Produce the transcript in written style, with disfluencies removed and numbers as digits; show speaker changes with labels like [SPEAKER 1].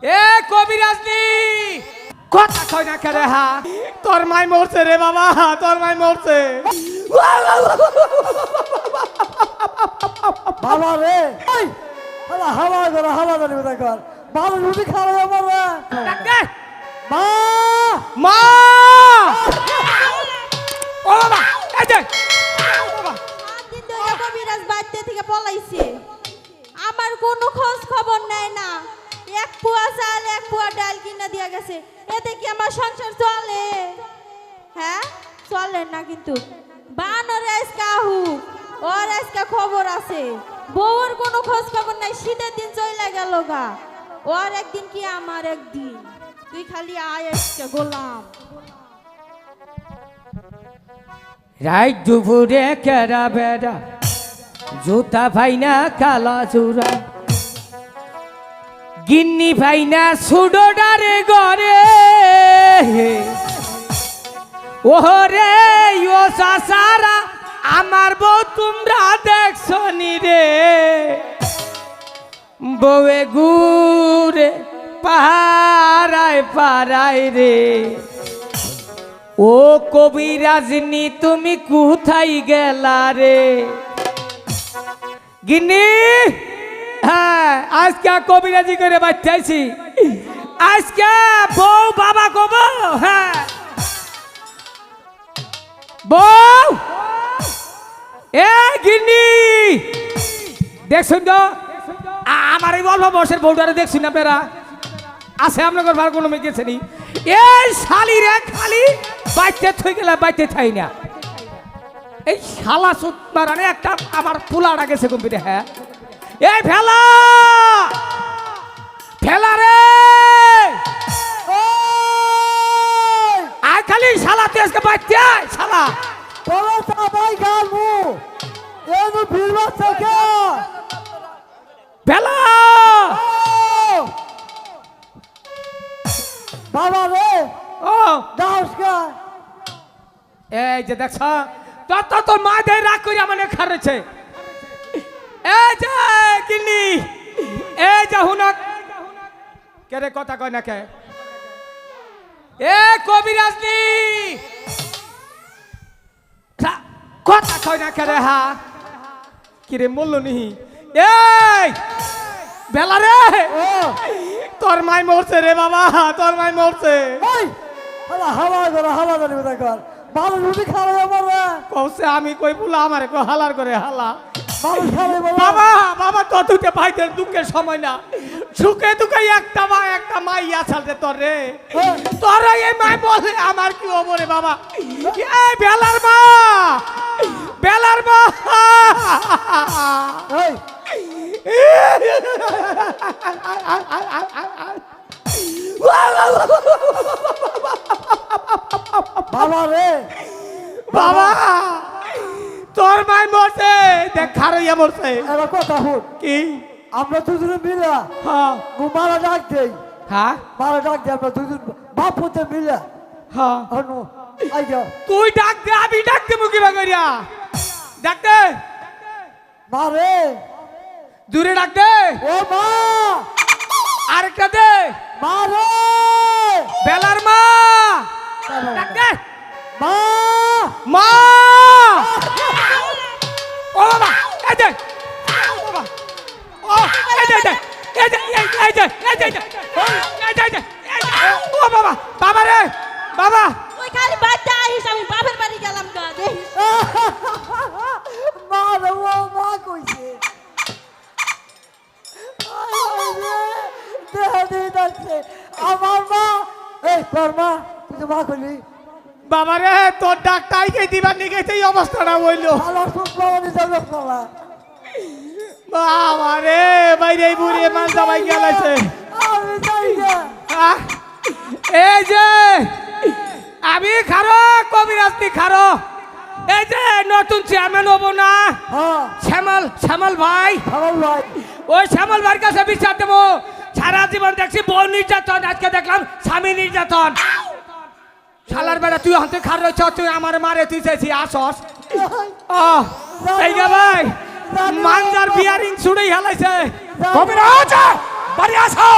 [SPEAKER 1] এ কবিরাজ নি কথা কই না করে হা তোর মাই মরছে রে বাবা তোর মাই মরছে
[SPEAKER 2] বাবা রে এই হালা হালা করে হালা করে বেটা কর বাবা রুটি খাওয়া আমার
[SPEAKER 1] ডাকে
[SPEAKER 2] মা
[SPEAKER 1] মা ও বাবা এই যে বাবা
[SPEAKER 3] দিন ধরে কবিরাজ বাড়িতে থেকে পলাইছে আমার কোনো খোঁজ খবর নাই না এক পুয়া চাল এক পুয়া ডাল কিনা দিয়া গেছে এতে কি আমার সংসার চলে হ্যাঁ চলে না কিন্তু বানর আজকে আহুক ওর আজকে খবর আছে বউর কোনো খোঁজ খবর নাই শীতের দিন চলে গেল গা ওর একদিন কি আমার একদিন তুই খালি আয় আজকে গোলাম
[SPEAKER 1] রাত দুপুরে কেরা বেড়া জুতা ভাইনা কালা চূড়া গিন্নি ভাইনা সুডোডারে গরে ওরে ও সাসারা আমার বউ তোমরা দেখছো নি রে বউয়ে গুরে পাড়ায় পাড়ায় রে ও কবিরাজনি তুমি কোথায় গেলা রে গিন্নি হ্যাঁ আজকে কবিরাজি করে বাচ্চাইছি আজকে বউ বাবা কব হ্যাঁ বউ এ গিন্নি দেখছুন তো আমার এই অল্প বয়সের বউটারে দেখছেন আপনারা আছে আপনার ভালো কোনো মেয়ে গেছেনি এই শালি রে খালি বাইতে থই গেলে বাইতে থাই না এই শালা সুত মারানে একটা আমার পোলাটা গেছে কম্পিউটার হ্যাঁ এই ফেলা ফেলা রে আয় খালি শালা তুই আজকে বাইতে আয় শালা
[SPEAKER 2] তোরা সবাই গালমু এনু ফিরবা থেকে
[SPEAKER 1] ফেলা
[SPEAKER 2] বাবা রে
[SPEAKER 1] ও
[SPEAKER 2] দাসকা
[SPEAKER 1] এই যে দেখছ তোর মা দেয় রাগ করে আমার খারেছে এই যে কিন্নি এই যে হুনক কে রে কথা কয় না কে এ কবিরাজ নি কথা কয় না কে রে হা কি রে বললো নি এই বেলা রে তোর মাই মরছে রে বাবা তোর মাই মরছে
[SPEAKER 2] এই হালা হালা করে বেটা কর বাবা রুটি খাওয়া আমার
[SPEAKER 1] কৌছে আমি কই বলা আমারে কো হালার করে হালা
[SPEAKER 2] বাবা খাবে
[SPEAKER 1] বাবা বাবা তো তুই ভাইদের দুঃখের সময় না সুখে দুঃখে একটা মাই আছাল রে তোর রে তোর এই মাই বলে আমার কি হবো রে বাবা এই বেলার মা
[SPEAKER 2] এই বাবা রে
[SPEAKER 1] বাবা তোর মাই মরছে দেখ খারাইয়া মরছে
[SPEAKER 2] এবার কথা হুন
[SPEAKER 1] কি
[SPEAKER 2] আমরা দুজনে মিলে
[SPEAKER 1] হ্যাঁ
[SPEAKER 2] মারা ডাক দেই
[SPEAKER 1] হ্যাঁ
[SPEAKER 2] মারা ডাক দেই আমরা দুজন বাপ হতে মিলে
[SPEAKER 1] হ্যাঁ
[SPEAKER 2] অনু আইগা
[SPEAKER 1] তুই ডাক দে আমি ডাক দেবো কি বাগরিয়া ডাক দে
[SPEAKER 2] মা রে
[SPEAKER 1] দূরে ডাক দে
[SPEAKER 2] ও মা
[SPEAKER 1] আরেকটা দে
[SPEAKER 2] মা রে
[SPEAKER 1] বেলার মা ডাক দে
[SPEAKER 2] মা
[SPEAKER 1] মা ও বাবা এই যে বাবা ও এই যে এই যে এই যে এই যে এই যে ও বাবা বাবা রে বাবা
[SPEAKER 3] তুই খালি বাচ্চা আইস আমি বাপের বাড়ি গেলাম গা দেখিস
[SPEAKER 2] মা রে ও মা কইছে দেহ দেখছে আমার মা এই তোর মা তুই তো মা কইলি
[SPEAKER 1] বাবা রে তোর ডাকটাই কে দিবার নিয়ে গেছে এই অবস্থাটা হইলো
[SPEAKER 2] ভালো সুপ্রমাণি যাবে কলা
[SPEAKER 1] বাবা রে বাইরে বুড়ি মান সবাই গেলাছে
[SPEAKER 2] আমি যাই গে
[SPEAKER 1] এই যে আমি খারো কবিরাজনি খারো এই যে নতুন চেয়ারম্যান হবো না
[SPEAKER 2] হ্যাঁ
[SPEAKER 1] শ্যামল ভাই
[SPEAKER 2] ভালো ভাই
[SPEAKER 1] ওই শ্যামল ভাইয়ের কাছে বিচার দেবো সারা জীবন দেখছি বউ নির্যাতন আজকে দেখলাম স্বামী নির্যাতন শালার বেড়া তুই হাতে খার রয়েছ তুই আমার মারে তুই চাইছি আসস এই গা ভাই মানজার বিয়ারিং ছুড়েই হেলাইছে কবিরাজ বাড়ি আসো